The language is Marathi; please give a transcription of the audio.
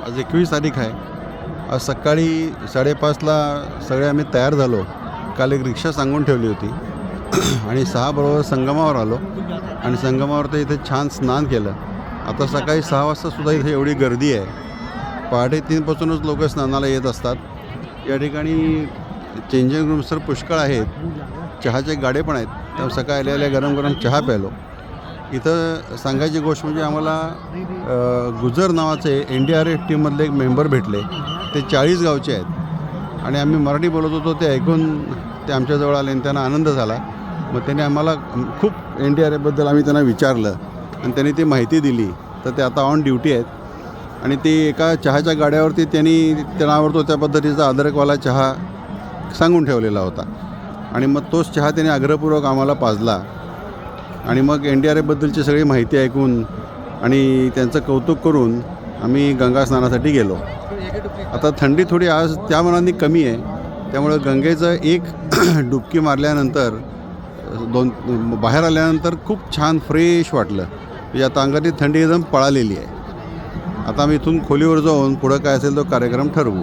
आज 21 तारीख आहे. आज सकाळी 5:30ला सगळे आम्ही तयार झालो. काल एक रिक्षा सांगून ठेवली होती आणि 6 बरोबर संगमावर आलो आणि संगमावर तर इथे छान स्नान केलं. आता सकाळी 6 वाजतासुद्धा इथे एवढी गर्दी आहे. पहाटे 3पासूनच लोक स्नानाला येत असतात. या ठिकाणी चेंजिंग रूम्स तर पुष्कळ आहेत. चहाचे गाडे पण आहेत. त्यामुळे सकाळी आल्या गरम गरम चहा प्यालो. इथं सांगायची गोष्ट म्हणजे आम्हाला गुजर नावाचे NDRF टीममधले एक मेंबर भेटले. ते 40 गावचे आहेत आणि आम्ही मराठी बोलत होतो ते ऐकून ते आमच्याजवळ आले आणि त्यांना आनंद झाला. मग त्यांनी आम्हाला खूप NDRFबद्दल आम्ही त्यांना विचारलं आणि त्यांनी ती माहिती दिली. तर ते आता ऑन ड्युटी आहेत आणि ती एका चहाच्या गाड्यावरती त्यांना आवडतो त्या पद्धतीचा अदरकवाला चहा सांगून ठेवलेला होता आणि मग तोच चहा त्यांनी आग्रहपूर्वक आम्हाला पाजला आणि मग NDRFबद्दलची सगळी माहिती ऐकून आणि त्यांचं कौतुक करून आम्ही गंगा स्नानासाठी गेलो. आता थंडी थोडी आज त्या मनाने कमी आहे. त्यामुळं गंगेचं एक डुबकी मारल्यानंतर बाहेर आल्यानंतर खूप छान फ्रेश वाटलं. म्हणजे आता अंगातली थंडी एकदम पळालेली आहे. आता आम्ही इथून खोलीवर जाऊन पुढं काय असेल तो कार्यक्रम ठरवू.